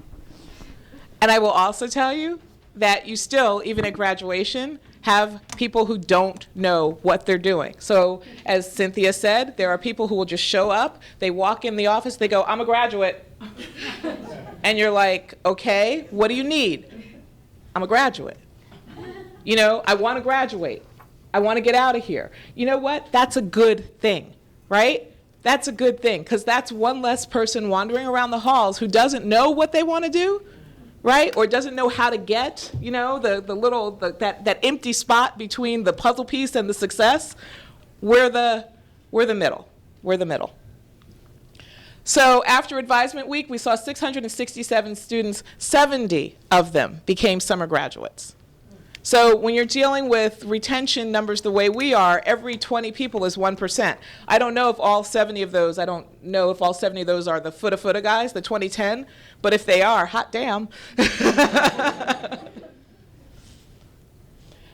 Speaker 1: And I will also tell you that you still, even at graduation, have people who don't know what they're doing. So as Cynthia said, there are people who will just show up, they walk in the office, they go, I'm a graduate. And you're like, okay, what do you need? I'm a graduate. I want to graduate. I want to get out of here. You know what? That's a good thing, right? That's a good thing, because that's one less person wandering around the halls who doesn't know what they want to do, right? Or doesn't know how to get, that empty spot between the puzzle piece and the success. We're the middle. We're the middle. So after Advisement Week, we saw 667 students, 70 of them became summer graduates. So when you're dealing with retention numbers the way we are, every 20 people is 1%. I don't know if all 70 of those are the FUTA guys, the 2010, but if they are, hot damn.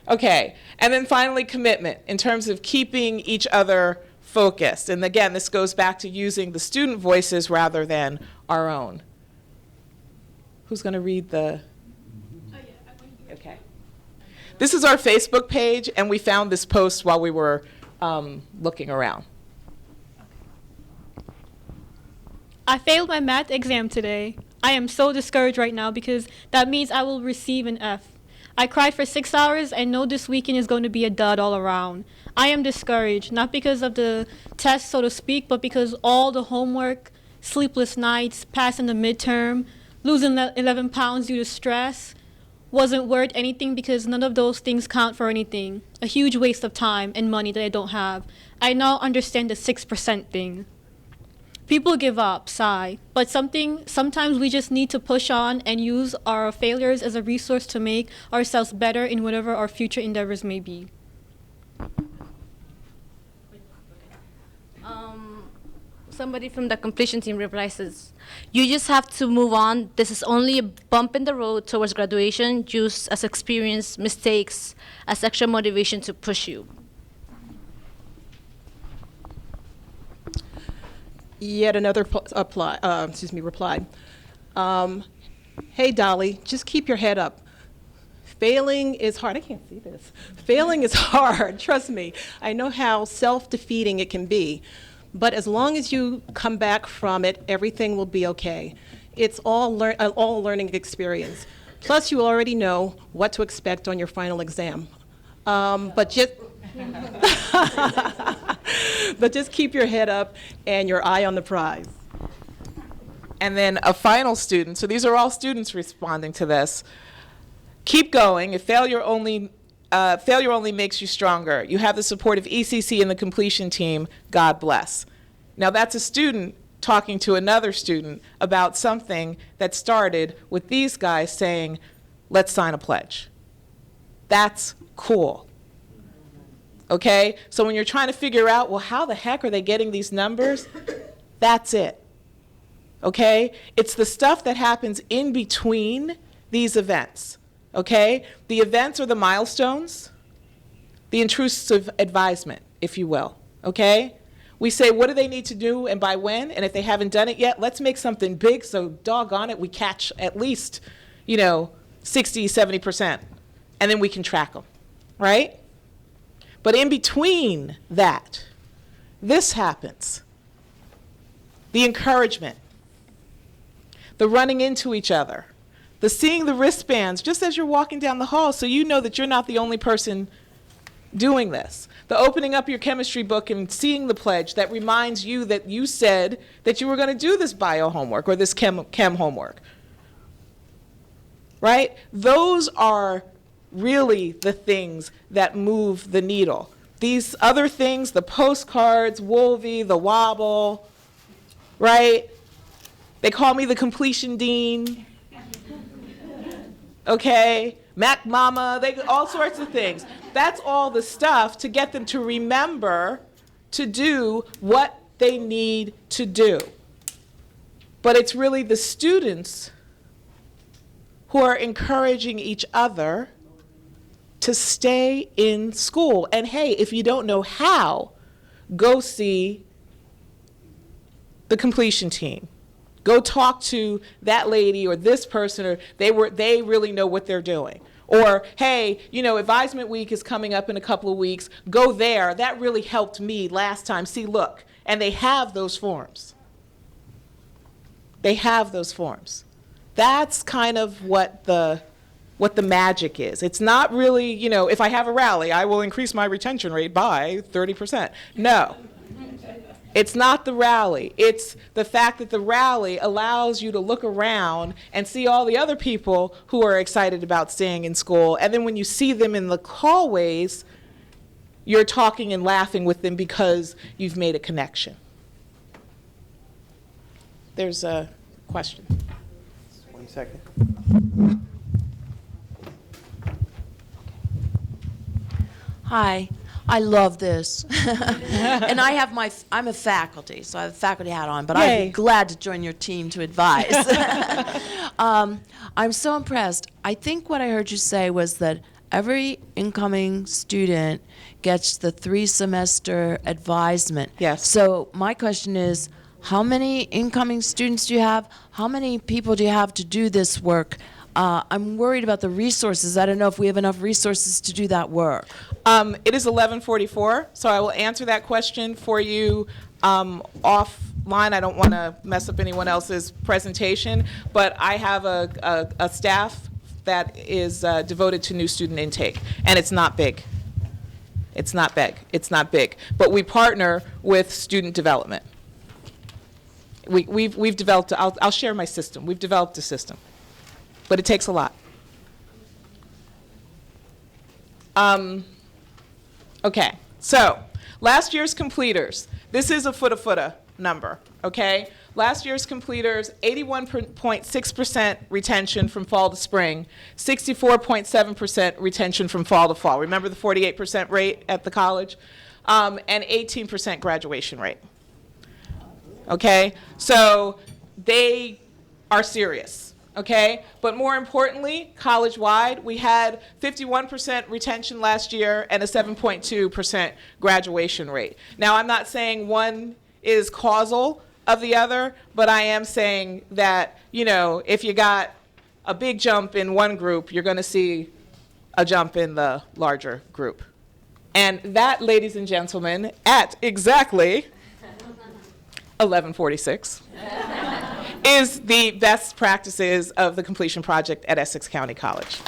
Speaker 1: Okay, and then finally commitment in terms of keeping each other focused. And again, this goes back to using the student voices rather than our own. Who's going to read the? Okay. This is our Facebook page, and we found this post while we were looking around.
Speaker 5: I failed my math exam today. I am so discouraged right now because that means I will receive an F. I cried for 6 hours and know this weekend is going to be a dud all around. I am discouraged, not because of the test, so to speak, but because all the homework, sleepless nights, passing the midterm, losing 11 pounds due to stress, wasn't worth anything because none of those things count for anything. A huge waste of time and money that I don't have. I now understand the 6% thing. People give up, sigh, but sometimes we just need to push on and use our failures as a resource to make ourselves better in whatever our future endeavors may be.
Speaker 4: Somebody from the completion team replies, you just have to move on. This is only a bump in the road towards graduation. Use as experience, mistakes, as extra motivation to push you.
Speaker 2: Yet another reply. Hey, Dolly, just keep your head up. Failing is hard. I can't see this. Failing is hard, trust me. I know how self-defeating it can be. But as long as you come back from it, everything will be okay. It's all learning experience. Plus, you already know what to expect on your final exam. But just keep your head up and your eye on the prize.
Speaker 1: And then a final student, so these are all students responding to this. Keep going. If failure only makes you stronger. You have the support of ECC and the completion team. God bless. Now that's a student talking to another student about something that started with these guys saying, let's sign a pledge. That's cool. Okay? So when you're trying to figure out, well, how the heck are they getting these numbers? That's it. Okay? It's the stuff that happens in between these events. Okay? The events are the milestones, the intrusive advisement, if you will. Okay? We say, what do they need to do and by when? And if they haven't done it yet, let's make something big so doggone it, we catch at least, 60, 70%. And then we can track them. Right? But in between that, this happens. The encouragement, the running into each other, the seeing the wristbands just as you're walking down the hall so you know that you're not the only person doing this. The opening up your chemistry book and seeing the pledge that reminds you that you said that you were going to do this bio homework or this chem homework. Right? Those are really the things that move the needle. These other things, the postcards, Wolvie, the wobble, right? They call me the completion dean. Okay? Mac Mama, all sorts of things. That's all the stuff to get them to remember to do what they need to do. But it's really the students who are encouraging each other to stay in school. And hey, if you don't know how, go see the completion team. Go talk to that lady or this person, or they really know what they're doing. Or, hey, advisement week is coming up in a couple of weeks. Go there. That really helped me last time. See, look. And they have those forms. They have those forms. That's kind of what the magic is. It's not really, if I have a rally, I will increase my retention rate by 30%. No. It's not the rally. It's the fact that the rally allows you to look around and see all the other people who are excited about staying in school. And then when you see them in the hallways, you're talking and laughing with them because you've made a connection. There's a question.
Speaker 9: 1 second.
Speaker 13: Hi, I love this. And I'm a faculty, so I have a faculty hat on, but I'd be glad to join your team to advise. I'm so impressed. I think what I heard you say was that every incoming student gets the 3-semester advisement.
Speaker 1: Yes.
Speaker 13: So my question is, how many incoming students do you have? How many people do you have to do this work? I'm worried about the resources. I don't know if we have enough resources to do that work.
Speaker 1: It is 11:44, so I will answer that question for you off line. I don't want to mess up anyone else's presentation, but I have a staff that is devoted to new student intake, and it's not big. It's not big. It's not big. But we partner with student development. We've developed, I'll share my system. We've developed a system, but it takes a lot. Okay, so last year's completers. This is a footer number, okay? Last year's completers, 81.6% retention from fall to spring, 64.7% retention from fall to fall. Remember the 48% rate at the college? And 18% graduation rate. Okay, so they are serious, okay? But more importantly, college-wide, we had 51% retention last year and a 7.2% graduation rate. Now, I'm not saying one is causal of the other, but I am saying that, you know, if you got a big jump in one group, you're going to see a jump in the larger group. And that, ladies and gentlemen, at exactly 11:46, is the best practices of the completion project at Essex County College.